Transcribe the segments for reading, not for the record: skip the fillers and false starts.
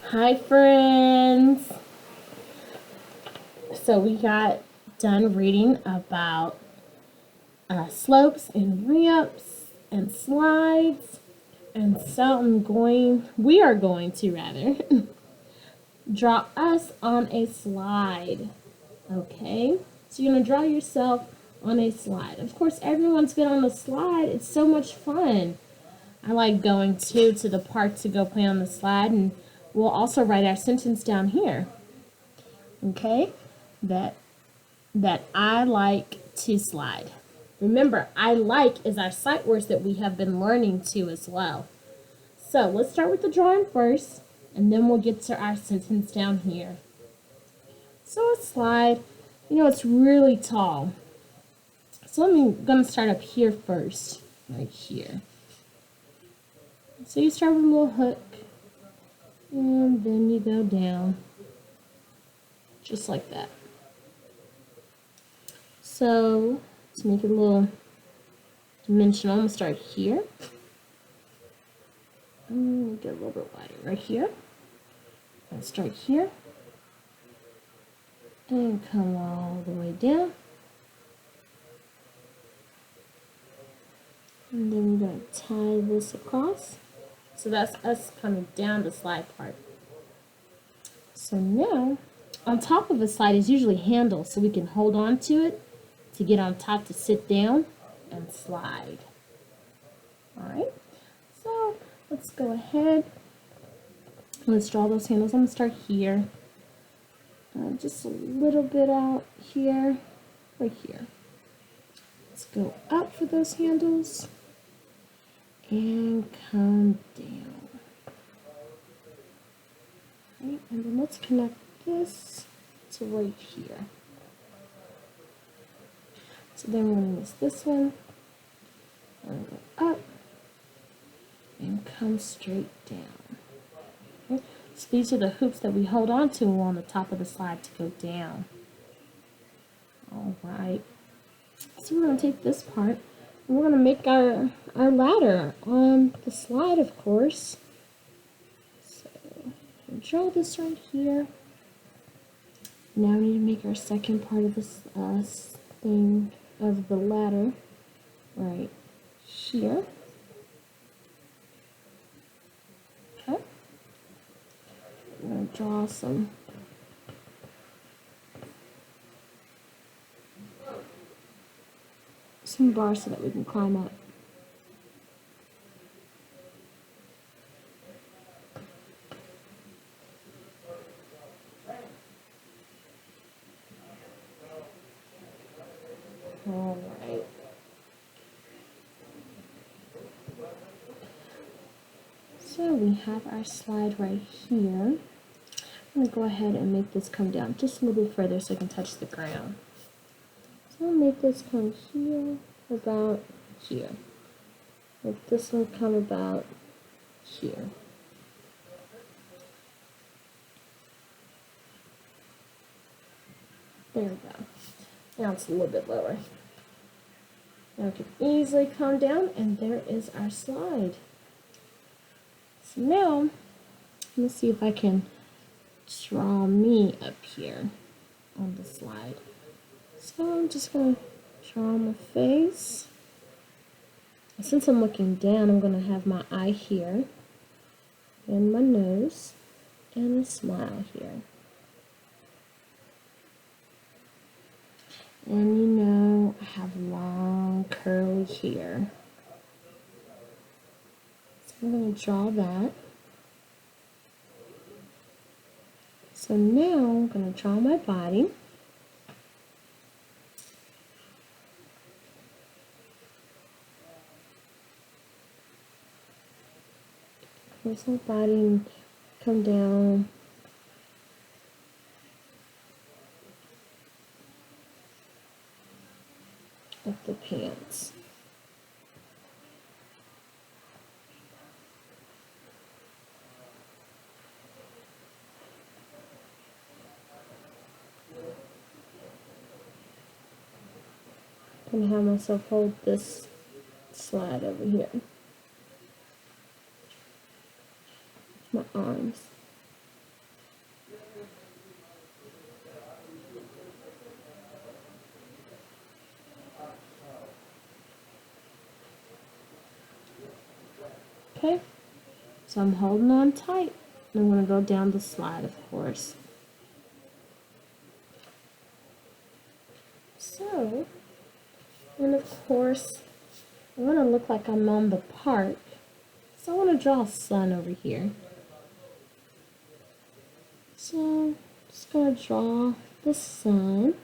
Hi, friends. So we got done reading about slopes and ramps and slides, and so we are going to rather draw us on a slide. Okay, so you're gonna draw yourself on a slide. Of course, everyone's been on a slide. It's so much fun. I like going to the park to go play on the slide, and we'll also write our sentence down here. Okay, that I like to slide. Remember, I like is our sight words that we have been learning to as well. So let's start with the drawing first, and then we'll get to our sentence down here. So a slide, it's really tall. So I'm going to start up here first, right here. So you start with a little hook, and then you go down, just like that. So to make it a little dimensional, I'm going to start here. I'm going to get a little bit wider right here. I'll start here and come all the way down. And then we're going to tie this across. So that's us coming down the slide part. So now, on top of a slide is usually handles, so we can hold on to it to get on top to sit down and slide. Alright, so let's go ahead. Let's draw those handles. I'm going to start here. Just a little bit out here, right here. Let's go up for those handles and come down. Right, and then let's connect this to right here. So then we're going to use this one. We're going to go up and come straight down. Okay. So these are the hoops that we hold on to on the top of the slide to go down. All right. So we're going to take this part and we're going to make our ladder on the slide, of course. So we'll draw this right here. Now we need to make our second part of this thing of the ladder right here. Okay. I'm going to draw some bars so that we can climb up. All right. So we have our slide right here. I'm going to go ahead and make this come down just a little bit further so it can touch the ground. So I'll make this come here, about here. Make this one come about here. There we go. Now it's a little bit lower. Now it can easily come down, and there is our slide. So now, let me see if I can draw me up here on the slide. So I'm just going to draw my face. Since I'm looking down, I'm going to have my eye here, and my nose, and a smile here. And I have long curly hair. So I'm going to draw that. So now I'm going to draw my body. Here's my body and come down. Up the pants. I'm going to have myself hold this slide over here. My arms. Okay, so I'm holding on tight. I'm going to go down the slide, of course. So, and of course, I want to look like I'm on the park. So I want to draw a sun over here. So, just going to draw the sun.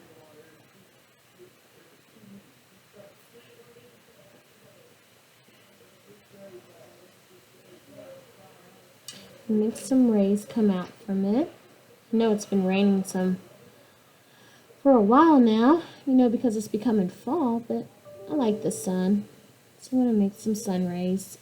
Make some rays come out from it. I know it's been raining some for a while now, because it's becoming fall, but I like the sun. So I'm going to make some sun rays.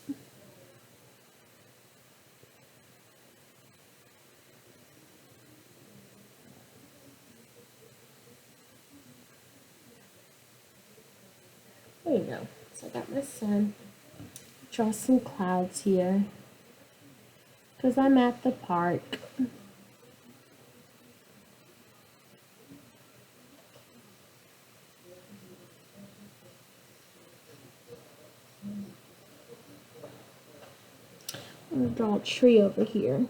There you go. So I got my sun. Draw some clouds here because I'm at the park. I'm going to draw a tree over here.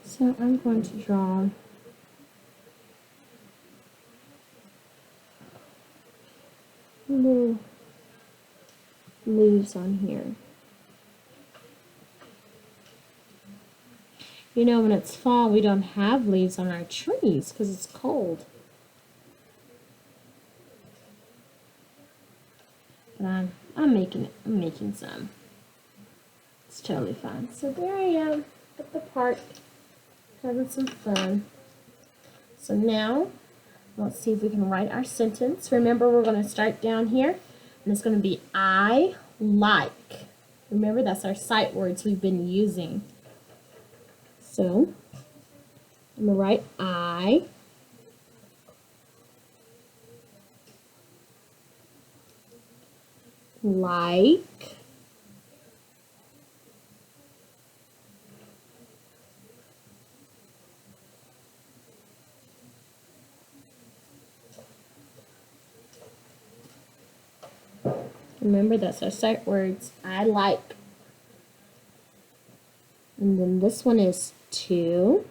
So I'm going to draw little leaves on here. When it's fall, we don't have leaves on our trees because it's cold. But I'm making some. It's totally fine. So there I am at the park having some fun. So now let's see if we can write our sentence. Remember, we're going to start down here and it's going to be I like. Remember, that's our sight words we've been using. So I'm going to write I like remember, that's our sight words. I like. And then this one is to.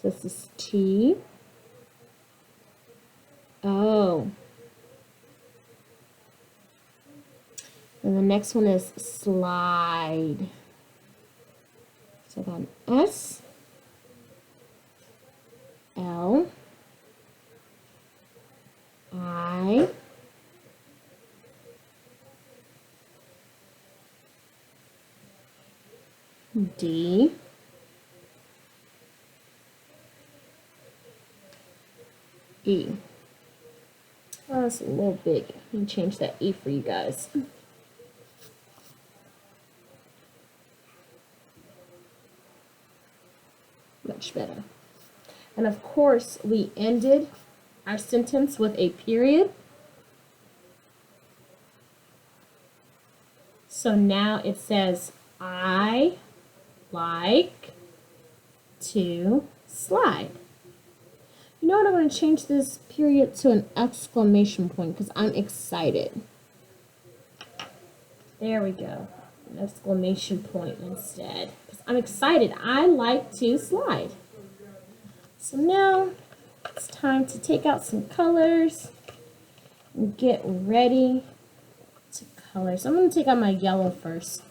So this is T. O. And the next one is slide. So I got an S. L. I. D. E. Oh, that's a little big. Let me change that E for you guys. Much better. And of course, we ended our sentence with a period. So now it says, I like to slide. You know what? I'm going to change this period to an exclamation point because I'm excited. There we go. An exclamation point instead. Because I'm excited. I like to slide. So now it's time to take out some colors and get ready to color. So I'm going to take out my yellow first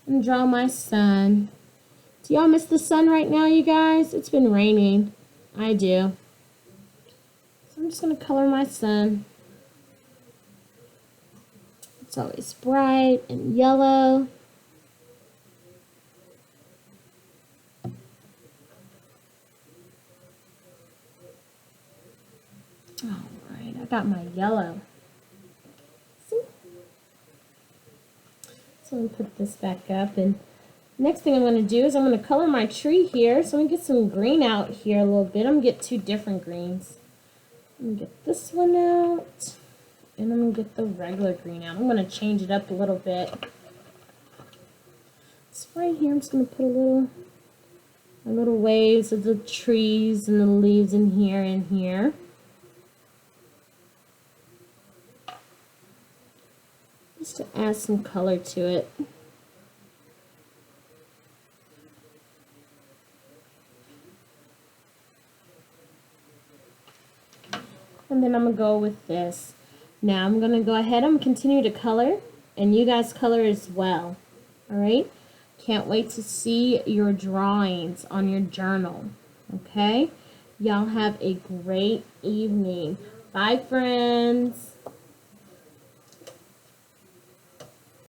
and draw my sun. Do y'all miss the sun right now, you guys? It's been raining. I do. So I'm just going to color my sun. It's always bright and yellow. I got my yellow. See? So I'm going to put this back up, and next thing I'm going to do is I'm going to color my tree here. So I'm going to get some green out here a little bit. I'm going to get two different greens. I'm going to get this one out, and I'm going to get the regular green out. I'm going to change it up a little bit. So right here, I'm just going to put a little waves of the trees and the leaves in here and here. Just to add some color to it. And then I'm going to go with this. Now I'm going to go ahead and continue to color, and you guys color as well. Alright? Can't wait to see your drawings on your journal. Okay? Y'all have a great evening. Bye, friends.